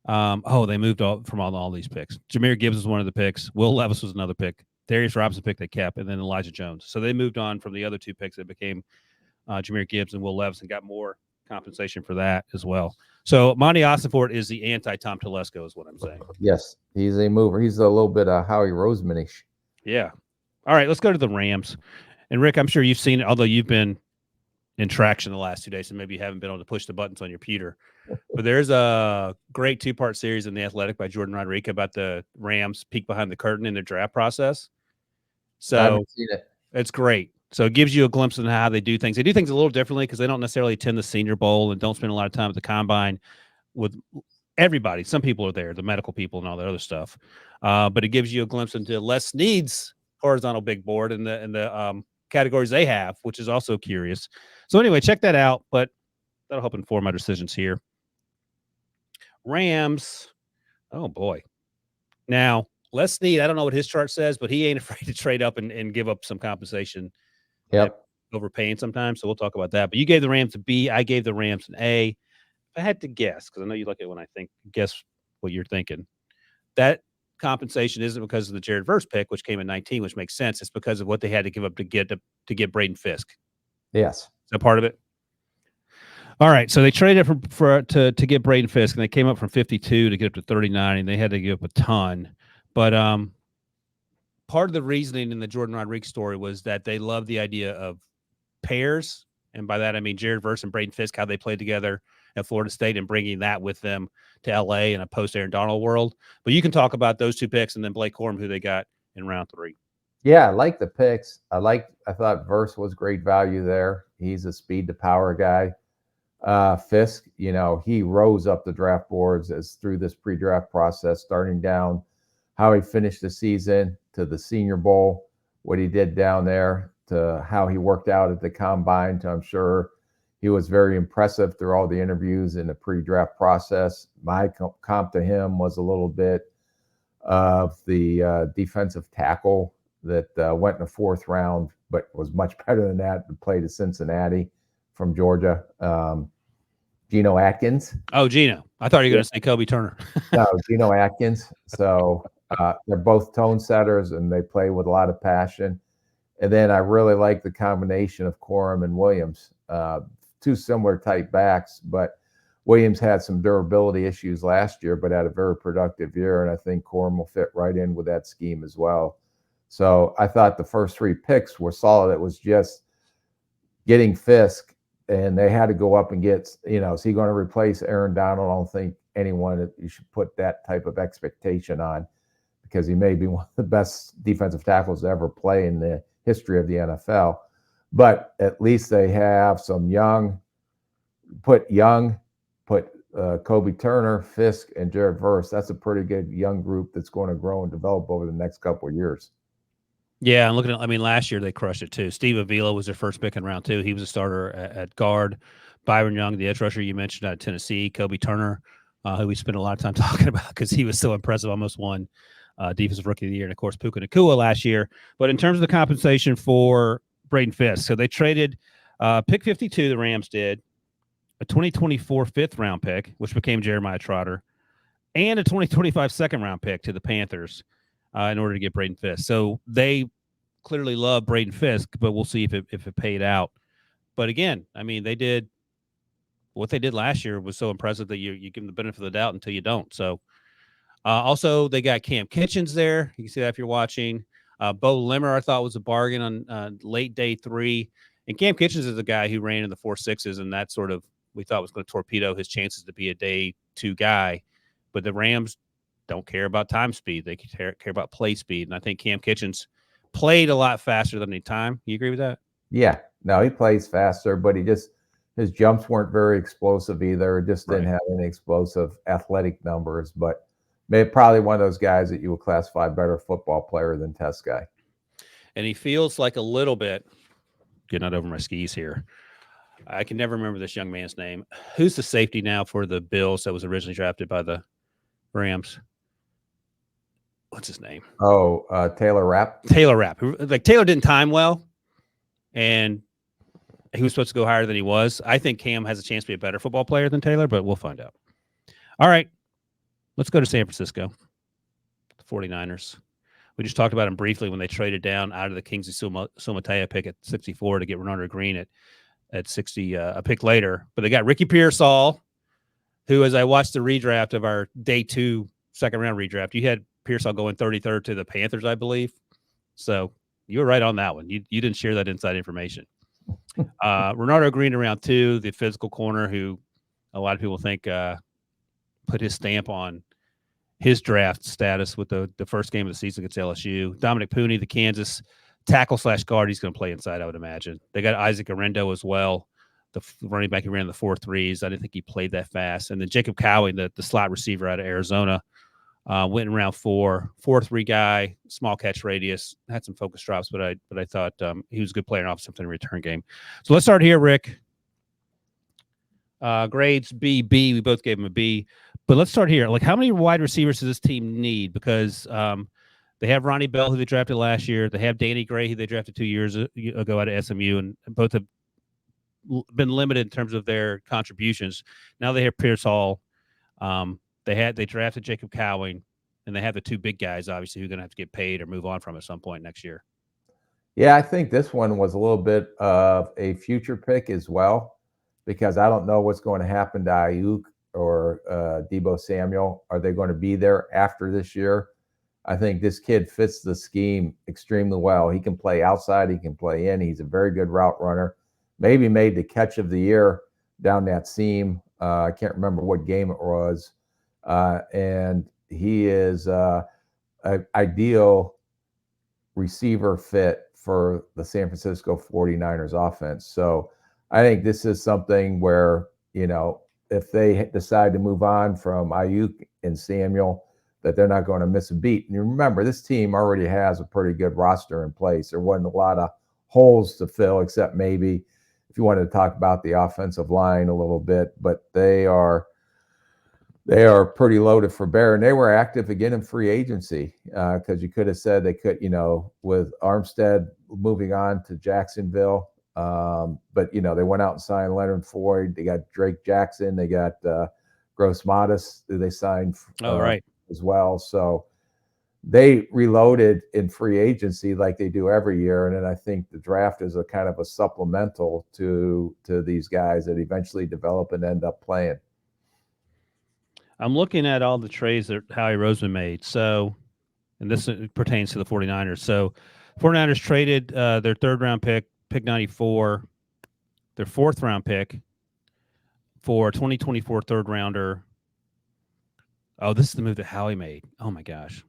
They moved from all these picks. Jahmyr Gibbs was one of the picks. Will Levis was another pick. Darius Robinson pick they kept, and then Elijah Jones. So they moved on from the other 2 picks that became Jahmyr Gibbs and Will Levis, and got more compensation for that as well. So Monty Ossenfort is the anti-Tom Telesco, is what I'm saying. Yes, he's a mover. He's a little bit of Howie Roseman-ish. Yeah. All right, let's go to the Rams. And Rick, I'm sure you've seen it, although you've been in traction the last 2 days, so maybe you haven't been able to push the buttons on your computer. But there's a great 2-part series in The Athletic by Jordan Rodriguez about the Rams peek behind the curtain in their draft process. So I haven't seen it. It's great. So it gives you a glimpse into how they do things. They do things a little differently because they don't necessarily attend the Senior Bowl and don't spend a lot of time at the Combine with everybody. Some people are there, the medical people and all that other stuff. But it gives you a glimpse into Les Snead's horizontal big board and the categories they have, which is also curious. So anyway, check that out. But that'll help inform my decisions here. Rams. Oh, boy. Now, Les Snead, I don't know what his chart says, but he ain't afraid to trade up and give up some compensation. Yep. Overpaying sometimes. So we'll talk about that. But you gave the Rams a B. I gave the Rams an A. If I had to guess, because I know you like it when I guess what you're thinking, that compensation isn't because of the Jared Verse pick, which came in 19, which makes sense. It's because of what they had to give up to get Braden Fisk. Yes. Is that part of it? All right. So they traded to get Braden Fisk, and they came up from 52 to get up to 39, and they had to give up a ton. But part of the reasoning in the Jordan Rodriguez story was that they love the idea of pairs. And by that, I mean Jared Verse and Braden Fisk, how they played together at Florida State and bringing that with them to L.A. in a post-Aaron Donald world. But you can talk about those 2 picks and then Blake Corum, who they got in round 3. Yeah, I like the picks. I thought Verse was great value there. He's a speed to power guy. Fisk, he rose up the draft boards through this pre-draft process, starting down how he finished the season to the Senior Bowl, what he did down there, to how he worked out at the Combine, to I'm sure He was very impressive through all the interviews in the pre-draft process. My comp to him was a little bit of the defensive tackle that went in the 4th round, but was much better than that, to play to Cincinnati from Georgia. Geno Atkins. Oh, Geno. I thought you were going to say Kobe Turner. No, Geno Atkins. So they're both tone setters, and they play with a lot of passion. And then I really like the combination of Corum and Williams. 2 similar type backs, but Williams had some durability issues last year, but had a very productive year. And I think Corum will fit right in with that scheme as well. So I thought the first 3 picks were solid. It was just getting Fisk, and they had to go up and get, is he going to replace Aaron Donald? I don't think anyone that you should put that type of expectation on, because he may be one of the best defensive tackles to ever play in the history of the NFL. But at least they have some put Kobe Turner, Fisk, and Jared Verse. That's a pretty good young group that's going to grow and develop over the next couple of years. Yeah, I'm looking at, last year they crushed it too. Steve Avila was their first pick in round 2. He was a starter at guard. Byron Young, the edge rusher you mentioned out of Tennessee. Kobe Turner, who we spent a lot of time talking about because he was so impressive, almost won Defensive Rookie of the Year. And, of course, Puka Nacua last year. But in terms of the compensation for Braden Fisk, so they traded pick 52, the Rams did, a 2024 5th-round pick, which became Jeremiah Trotter, and a 2025 2nd-round pick to the Panthers in order to get Braden Fisk. So they clearly love Braden Fisk, but we'll see if it paid out. But, again, they did what they did last year was so impressive that you give them the benefit of the doubt until you don't. So, also, they got Cam Kitchens there. You can see that if you're watching. Bo Limmer, I thought, was a bargain on late day 3. And Cam Kitchens is a guy who ran in the 4.6s, and that sort of we thought was going to torpedo his chances to be a day 2 guy. But the Rams don't care about time speed. They care about play speed. And I think Cam Kitchens played a lot faster than any time. You agree with that? Yeah. No, he plays faster, but his jumps weren't very explosive either. Just didn't have any explosive athletic numbers, but probably one of those guys that you would classify better football player than test guy. And he feels like a little bit, getting out over my skis here, I can never remember this young man's name. Who's the safety now for the Bills that was originally drafted by the Rams? What's his name? Oh, Taylor Rapp. Taylor Rapp. Like, Taylor didn't time well, and he was supposed to go higher than he was. I think Cam has a chance to be a better football player than Taylor, but we'll find out. All right. Let's go to San Francisco, the 49ers. We just talked about them briefly when they traded down out of the Kingsley Sumatea pick at 64 to get Renardo Green at 60, a pick later. But they got Ricky Pearsall, who, as I watched the redraft of our day 2 2nd-round redraft, you had Pearsall going 33rd to the Panthers, I believe. So you were right on that one. You didn't share that inside information. Renardo Green in round 2, the physical corner who a lot of people think put his stamp on his draft status with the first game of the season against LSU. Dominic Pooney, the Kansas tackle/guard, he's going to play inside, I would imagine. They got Isaac Arendo as well, the running back who ran the 4.3s. I didn't think he played that fast. And then Jacob Cowing, the slot receiver out of Arizona, went in round 4, 4.3 guy, small catch radius, had some focus drops, but I thought he was a good player in offensive and return game. So let's start here, Rick. Grades B. We both gave him a B. But let's start here. Like, how many wide receivers does this team need? Because they have Ronnie Bell, who they drafted last year. They have Danny Gray, who they drafted 2 years ago out of SMU, and both have been limited in terms of their contributions. Now they have Pearsall. They drafted Jacob Cowing, and they have the 2 big guys, obviously, who are going to have to get paid or move on from at some point next year. Yeah, I think this one was a little bit of a future pick as well, because I don't know what's going to happen to Ayuk or Deebo Samuel. Are they going to be there after this year? I think this kid fits the scheme extremely well. He can play outside. He can play in. He's a very good route runner. Maybe made the catch of the year down that seam. I can't remember what game it was. And he is an ideal receiver fit for the San Francisco 49ers offense. So I think this is something where, if they decide to move on from Ayuk and Samuel, that they're not going to miss a beat. And you remember, this team already has a pretty good roster in place. There wasn't a lot of holes to fill, except maybe if you wanted to talk about the offensive line a little bit, but they are pretty loaded for bear, and they were active again in free agency because you could have said they could, with Armstead moving on to Jacksonville. But they went out and signed Leonard Floyd. They got Drake Jackson. They got Gross Modest, who they signed right. as well. So they reloaded in free agency like they do every year. And then I think the draft is a kind of a supplemental to these guys that eventually develop and end up playing. I'm looking at all the trades that Howie Roseman made. So, and this pertains to the 49ers. So 49ers traded their third-round pick 94, their fourth-round pick for a 2024 third-rounder. Oh, this is the move that Howie made. Oh, my gosh.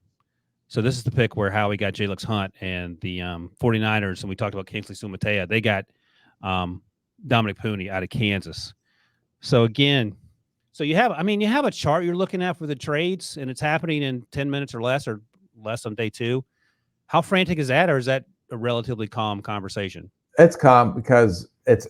So this is the pick where Howie got Jalix Hunt, and the 49ers, and we talked about Kingsley Sumatea, they got Dominic Pooney out of Kansas. So, again, you have a chart you're looking at for the trades, and it's happening in 10 minutes or less on day two. How frantic is that, or is that a relatively calm conversation? It's calm because it's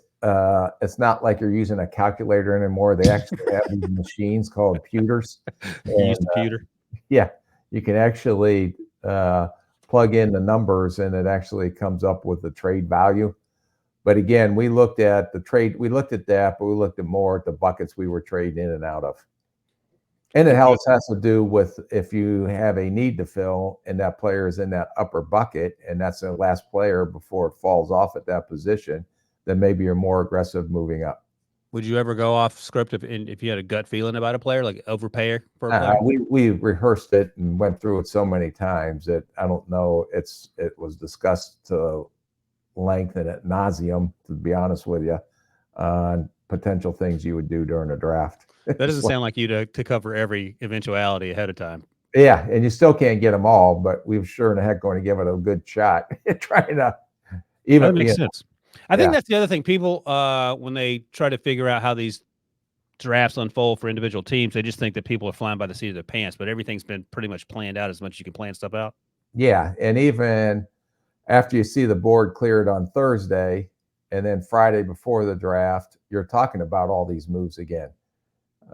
not like you're using a calculator anymore. They actually have these machines called pewters. You use the pewter? Yeah. You can actually plug in the numbers, and it actually comes up with the trade value. But again, we looked at the trade. We looked at that, but we looked at more at the buckets we were trading in and out of. And it has to do with if you have a need to fill and that player is in that upper bucket and that's the last player before it falls off at that position, then maybe you're more aggressive moving up. Would you ever go off script if you had a gut feeling about a player, like overpay for a player? We rehearsed it and went through it so many times that I don't know. It was discussed to length and ad nauseum, to be honest with you, on potential things you would do during a draft. That doesn't sound like you to cover every eventuality ahead of time. Yeah, and you still can't get them all, but we were sure in the heck going to give it a good shot. Trying to even that makes sense. I think that's the other thing. People, when they try to figure out how these drafts unfold for individual teams, they just think that people are flying by the seat of their pants, but everything's been pretty much planned out as much as you can plan stuff out. Yeah, and even after you see the board cleared on Thursday and then Friday before the draft, you're talking about all these moves again.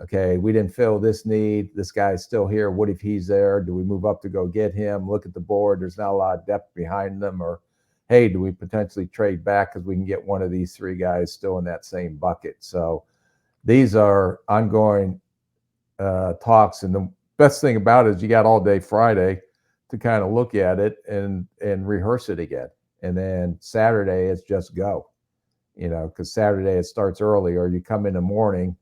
Okay, we didn't fill this need. This guy's still here. What if he's there? Do we move up to go get him? Look at the board. There's not a lot of depth behind them. Or, hey, do we potentially trade back because we can get one of these three guys still in that same bucket? So these are ongoing talks. And the best thing about it is you got all day Friday to kind of look at it and rehearse it again. And then Saturday, it's just go, because Saturday it starts early, or you come in the morning,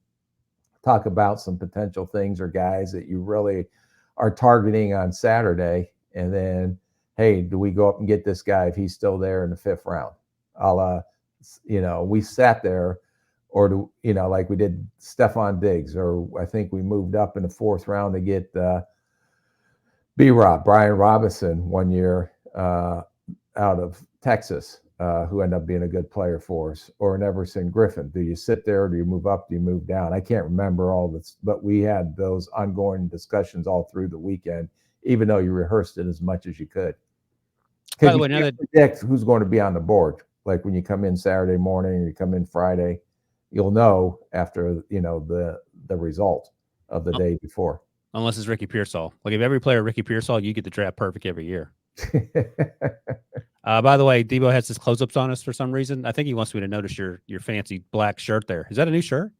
talk about some potential things or guys that you really are targeting on Saturday. And then, hey, do we go up and get this guy if he's still there in the fifth round? We sat there, or do, like we did Stephon Diggs, or I think we moved up in the fourth round to get Brian Robinson one year out of Texas, who ended up being a good player for us, or an Everson Griffin. Do you sit there? Do you move up? Do you move down? I can't remember all this, but we had those ongoing discussions all through the weekend, even though you rehearsed it as much as you could. By the way, now that predict who's going to be on the board, like when you come in Saturday morning or you come in Friday, you'll know after the result of the day before. Unless it's Ricky Pearsall. Like if every player Ricky Pearsall, you get the draft perfect every year. By the way, Debo has his close-ups on us for some reason. I think he wants me to notice your fancy black shirt there. Is that a new shirt?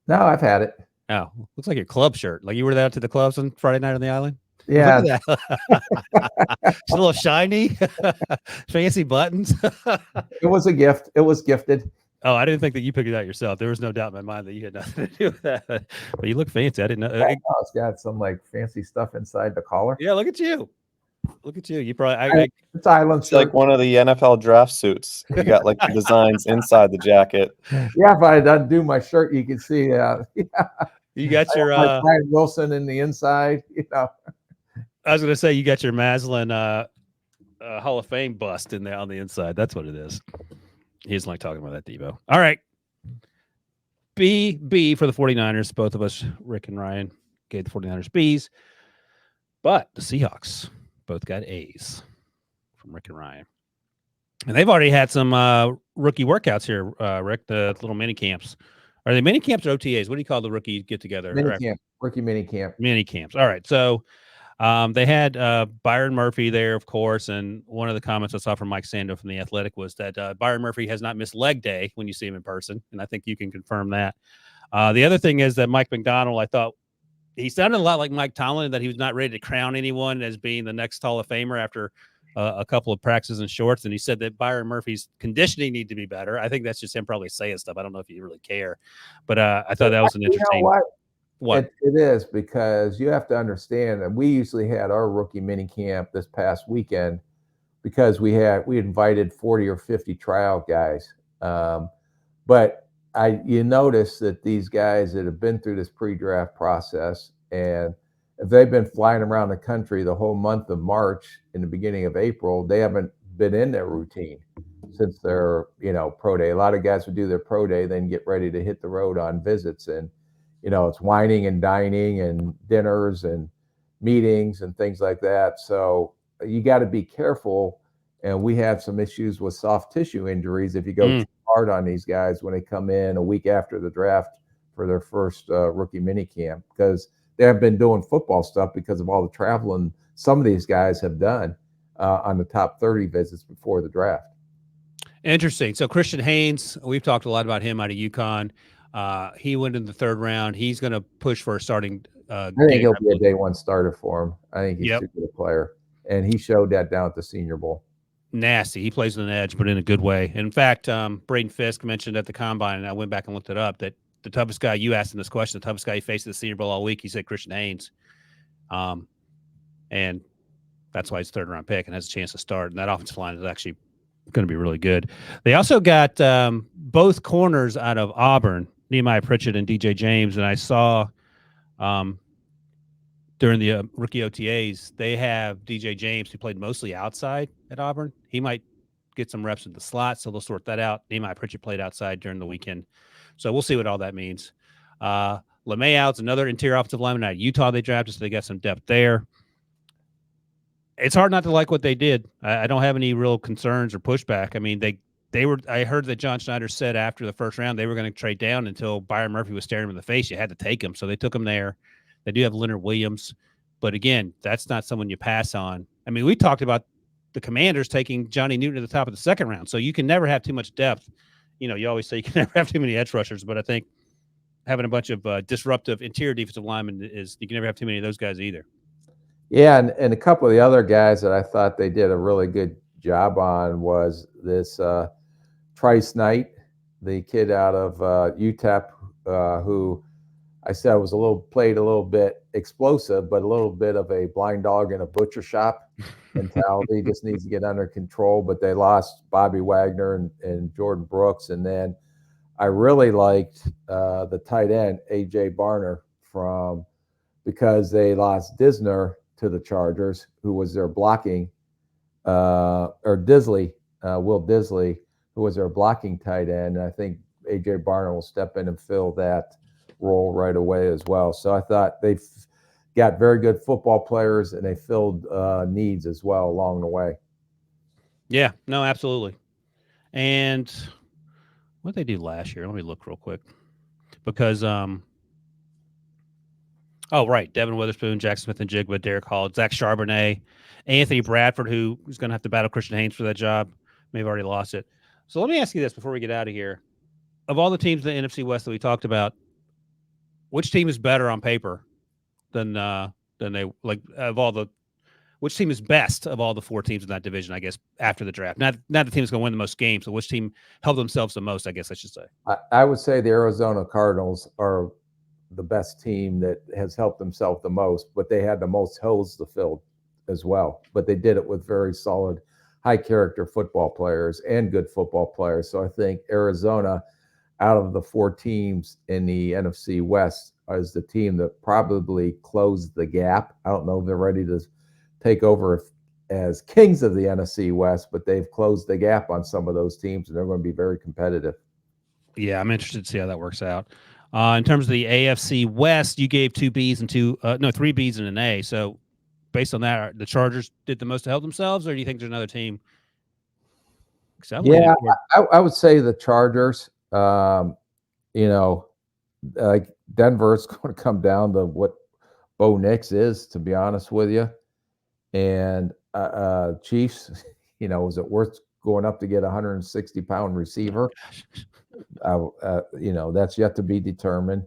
No, I've had it. Oh, looks like your club shirt. Like you wore that out to the clubs on Friday night on the island? Yeah. Look at that. It's a little shiny. Fancy buttons. It was a gift. It was gifted. Oh, I didn't think that you picked it out yourself. There was no doubt in my mind that you had nothing to do with that. But you look fancy. I didn't know. It's got some like fancy stuff inside the collar. Yeah, look at you. Look at you. You probably it's island. It's like one of the NFL draft suits. You got like the designs inside the jacket. Yeah, if I undo my shirt, you can see. You got your Brian Wilson in the inside. I was gonna say you got your Maslin Hall of Fame bust in there on the inside. That's what it is. He doesn't like talking about that, Debo. All right. B for the 49ers. Both of us, Rick and Ryan, gave the 49ers Bs. But the Seahawks both got A's from Rick and Ryan. And they've already had some rookie workouts here, Rick, the little mini camps. Are they mini camps or OTAs? What do you call the rookie get together? Mini camp, rookie mini camp. Mini camps. All right. So they had Byron Murphy there, of course. And one of the comments I saw from Mike Sando from The Athletic was that Byron Murphy has not missed leg day when you see him in person. And I think you can confirm that. The other thing is that Mike McDonald, I thought he sounded a lot like Mike Tomlin, that he was not ready to crown anyone as being the next Hall of Famer after a couple of practices in shorts. And he said that Byron Murphy's conditioning need to be better. I think that's just him probably saying stuff. I don't know if you really care, but I thought that was an interesting. You know what? It is, because you have to understand that we usually had our rookie mini camp this past weekend because we invited 40 or 50 tryout guys. But you notice that these guys that have been through this pre-draft process, and if they've been flying around the country the whole month of March in the beginning of April, they haven't been in their routine since their, pro day. A lot of guys would do their pro day, then get ready to hit the road on visits. And, it's whining and dining and dinners and meetings and things like that. So you got to be careful. And we have some issues with soft tissue injuries if you go too hard on these guys when they come in a week after the draft for their first rookie mini camp, because they have been doing football stuff because of all the traveling some of these guys have done on the top 30 visits before the draft. Interesting. So Christian Haynes, we've talked a lot about him out of UConn. He went in the third round. He's going to push for a starting. I think he'll be a day one starter for him. I think he's too good a player. And he showed that down at the Senior Bowl. Nasty. He plays on the edge, but in a good way. In fact, Braden Fisk mentioned at the Combine, and I went back and looked it up, that the toughest guy, you asked him this question, the toughest guy he faced at the Senior Bowl all week, he said Christian Haynes. And that's why he's third round pick and has a chance to start. And that offensive line is actually going to be really good. They also got both corners out of Auburn, Nehemiah Pritchett and DJ James. And I saw during the rookie OTAs, they have DJ James, who played mostly outside at Auburn. He might get some reps in the slot, so they'll sort that out. Nehemiah Pritchett played outside during the weekend. So we'll see what all that means. LeMay another interior offensive lineman out of Utah they drafted, so they got some depth there. It's hard not to like what they did. I don't have any real concerns or pushback. I mean, they were. I heard that John Schneider said after the first round they were going to trade down until Byron Murphy was staring him in the face. You had to take him, so they took him there. They do have Leonard Williams, but again, that's not someone you pass on. I mean, we talked about the Commanders taking Johnny Newton at the top of the second round, so you can never have too much depth. You always say you can never have too many edge rushers, but I think having a bunch of disruptive interior defensive linemen you can never have too many of those guys either. Yeah, and a couple of the other guys that I thought they did a really good job on was this Trice Knight, the kid out of UTEP, who I said played a little bit explosive, but a little bit of a blind dog in a butcher shop mentality. Just needs to get under control. But they lost Bobby Wagner and Jordan Brooks, and then I really liked the tight end AJ Barner because they lost Disner to the Chargers, who was their blocking, or Disley, Will Disley, who was their blocking tight end. And I think AJ Barner will step in and fill that role right away as well. So I thought they've got very good football players, and they filled needs as well along the way. Yeah, no, absolutely. And what did they do last year? Let me look real quick. Because right. Devin Witherspoon, Jack Smith and Jigba, Derek Hall, Zach Charbonnet, Anthony Bradford, who is going to have to battle Christian Haynes for that job. May have already lost it. So let me ask you this before we get out of here. Of all the teams in the NFC West that we talked about, which team is better on paper than they like of all the which team is best of all the four teams in that division, I guess, after the draft? Not the team that's going to win the most games, but which team held themselves the most, I guess I should say. I would say the Arizona Cardinals are the best team that has helped themselves the most, but they had the most holes to fill as well. But they did it with very solid, high character football players and good football players. So I think Arizona, out of the four teams in the NFC West, is the team that probably closed the gap. I don't know if they're ready to take over as kings of the NFC West, but they've closed the gap on some of those teams, and they're going to be very competitive. Yeah, I'm interested to see how that works out. In terms of the AFC West, you gave 2 Bs and 3 Bs and an A. So based on that, the Chargers did the most to help themselves, or do you think there's another team? Yeah, I would say the Chargers. You know, like Denver's going to come down to what Bo Nix is, to be honest with you. And Chiefs, you know, is it worth going up to get a 160-pound receiver? You know, that's yet to be determined.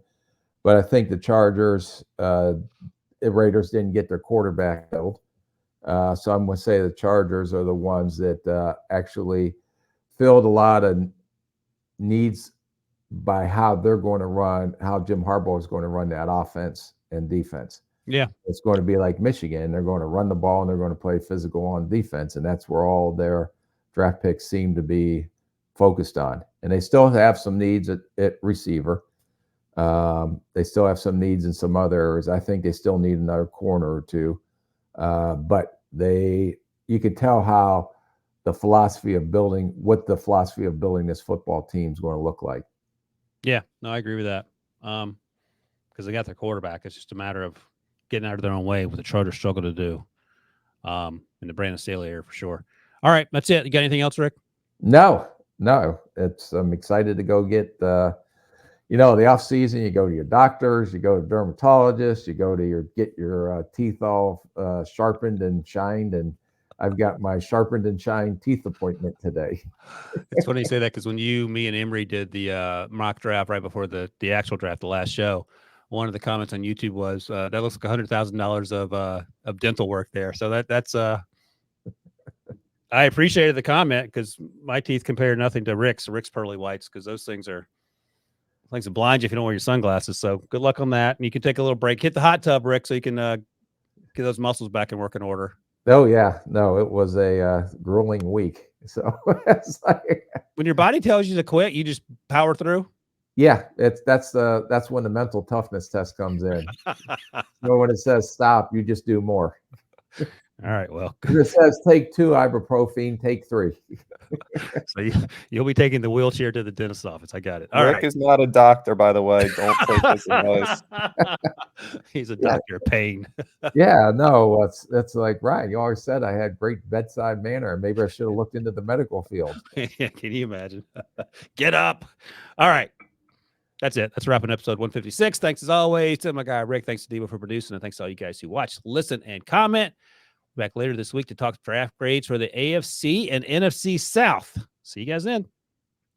But I think the Chargers, the Raiders didn't get their quarterback killed. So I'm going to say the Chargers are the ones that actually filled a lot of needs by how they're going to run, how Jim Harbaugh is going to run that offense and defense. Yeah. It's going to be like Michigan. They're going to run the ball and they're going to play physical on defense. And that's where all their draft picks seem to be focused on. And they still have some needs at receiver. They still have some needs in some other areas. I think they still need another corner or two. But you can tell how what the philosophy of building this football team is going to look like. Yeah, no, I agree with that. Because they got their quarterback. It's just a matter of getting out of their own way, what the Chargers struggle to do. In the Brandon Staley area for sure. All right, that's it. You got anything else, Rick? No. I'm excited to go get the off season. You go to your doctors, you go to dermatologists, you go to get your teeth all sharpened and shined. And I've got my sharpened and shined teeth appointment today. It's funny you say that because when me and Emery did the mock draft right before the actual draft, the last show, one of the comments on YouTube was that looks like $100,000 of dental work there. So that's I appreciated the comment because my teeth compare nothing to Rick's pearly whites because those things will blind you if you don't wear your sunglasses. So good luck on that. And you can take a little break, hit the hot tub, Rick, so you can get those muscles back in working order. Oh yeah, no, it was a grueling week. So it's like, when your body tells you to quit, you just power through. Yeah, that's when the mental toughness test comes in. So when it says stop, you just do more. All right, well, if it says take 2 ibuprofen, take 3. So you'll be taking the wheelchair to the dentist's office. I got it. All Rick right. is not a doctor, by the way. Don't take his advice. He's a doctor of pain. Yeah, no, that's like Ryan. You always said I had great bedside manner. Maybe I should have looked into the medical field. Can you imagine? Get up. All right. That's it. That's wrapping episode 156. Thanks as always to my guy Rick. Thanks to Devo for producing, and thanks to all you guys who watch, listen, and comment. Back later this week to talk draft grades for the AFC and NFC South. See you guys then.